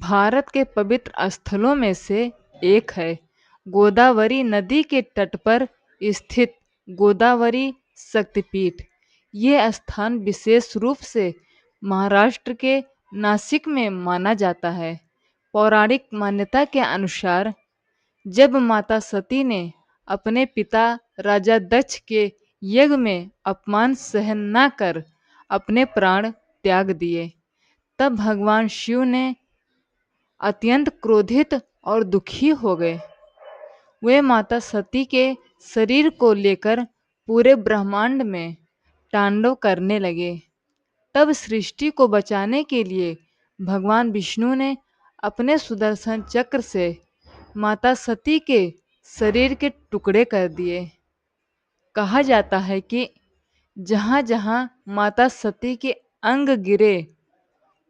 भारत के पवित्र स्थलों में से एक है। गोदावरी नदी के तट पर स्थित गोदावरी शक्तिपीठ। ये स्थान विशेष रूप से महाराष्ट्र के नासिक में माना जाता है। पौराणिक मान्यता के अनुसार जब माता सती ने अपने पिता राजा दक्ष के यज्ञ में अपमान सहन न कर अपने प्राण त्याग दिए, तब भगवान शिव ने अत्यंत क्रोधित और दुखी हो गए। वे माता सती के शरीर को लेकर पूरे ब्रह्मांड में तांडव करने लगे। तब सृष्टि को बचाने के लिए भगवान विष्णु ने अपने सुदर्शन चक्र से माता सती के शरीर के टुकड़े कर दिए। कहा जाता है कि जहाँ जहाँ माता सती के अंग गिरे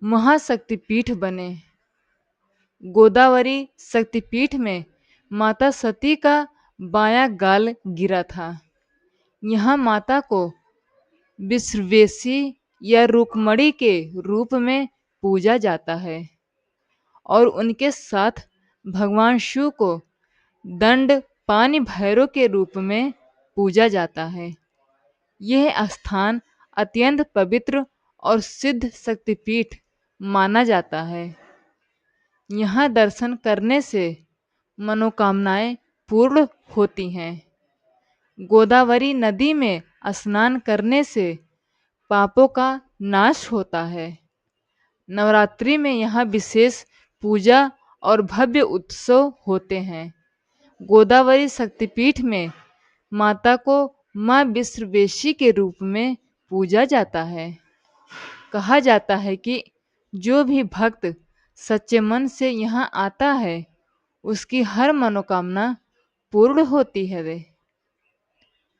महाशक्तिपीठ बने। गोदावरी शक्तिपीठ में माता सती का बायां गाल गिरा था। यहाँ माता को विश्वेशी या रुक्मणी के रूप में पूजा जाता है और उनके साथ भगवान शिव को दंड पानी भैरव के रूप में पूजा जाता है। यह स्थान अत्यंत पवित्र और सिद्ध शक्तिपीठ माना जाता है। यहाँ दर्शन करने से मनोकामनाएं पूर्ण होती हैं। गोदावरी नदी में स्नान करने से पापों का नाश होता है। नवरात्रि में यहाँ विशेष पूजा और भव्य उत्सव होते हैं। गोदावरी शक्तिपीठ में माता को माँ विश्वेशी के रूप में पूजा जाता है। कहा जाता है कि जो भी भक्त सच्चे मन से यहाँ आता है उसकी हर मनोकामना पूर्ण होती है। वे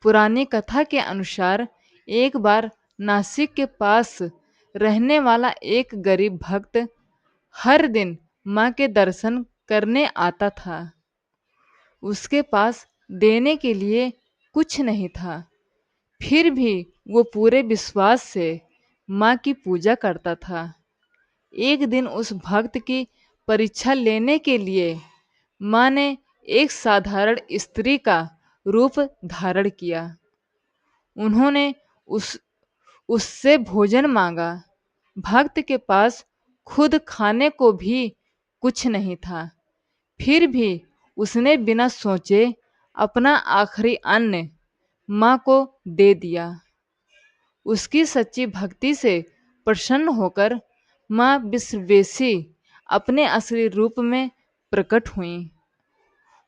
पुरानी कथा के अनुसार एक बार नासिक के पास रहने वाला एक गरीब भक्त हर दिन माँ के दर्शन करने आता था। उसके पास देने के लिए कुछ नहीं था, फिर भी वो पूरे विश्वास से माँ की पूजा करता था। एक दिन उस भक्त की परीक्षा लेने के लिए माँ ने एक साधारण स्त्री का रूप धारण किया। उन्होंने उससे भोजन मांगा। भक्त के पास खुद खाने को भी कुछ नहीं था, फिर भी उसने बिना सोचे अपना आखिरी अन्न माँ को दे दिया। उसकी सच्ची भक्ति से प्रसन्न होकर माँ विश्वेशी अपने असली रूप में प्रकट हुई।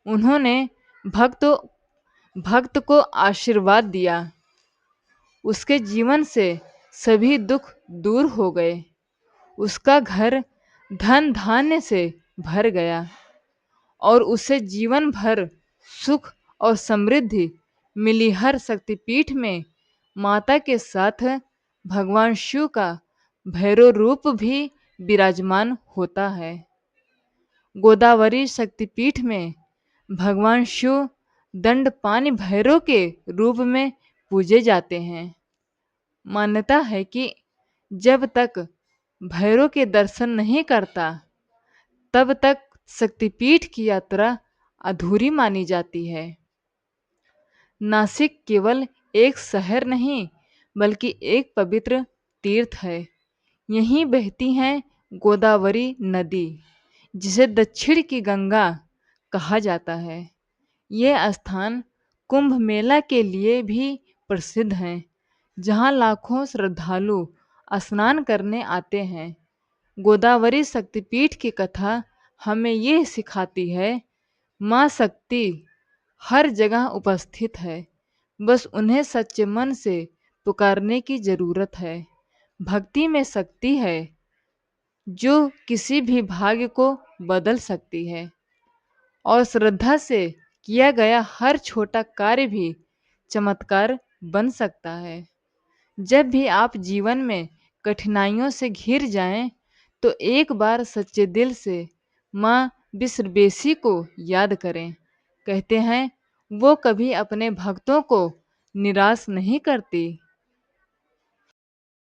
उन्होंने भक्त को आशीर्वाद दिया। उसके जीवन से सभी दुख दूर हो गए। उसका घर धन धान्य से भर गया और उसे जीवन भर सुख और समृद्धि मिली। हर शक्तिपीठ में माता के साथ भगवान शिव का भैरव रूप भी विराजमान होता है। गोदावरी शक्तिपीठ में भगवान शिव दंड पानी भैरव के रूप में पूजे जाते हैं। मान्यता है कि जब तक भैरव के दर्शन नहीं करता तब तक शक्तिपीठ की यात्रा अधूरी मानी जाती है। नासिक केवल एक शहर नहीं बल्कि एक पवित्र तीर्थ है। यहीं बहती है गोदावरी नदी, जिसे दक्षिण की गंगा कहा जाता है। यह स्थान कुंभ मेला के लिए भी प्रसिद्ध है, जहाँ लाखों श्रद्धालु स्नान करने आते हैं। गोदावरी शक्तिपीठ की कथा हमें यह सिखाती है, माँ शक्ति हर जगह उपस्थित है, बस उन्हें सच्चे मन से पुकारने की जरूरत है। भक्ति में शक्ति है जो किसी भी भाग्य को बदल सकती है और श्रद्धा से किया गया हर छोटा कार्य भी चमत्कार बन सकता है। जब भी आप जीवन में कठिनाइयों से घिर जाएं, तो एक बार सच्चे दिल से माँ विश्वेशी को याद करें। कहते हैं वो कभी अपने भक्तों को निराश नहीं करती।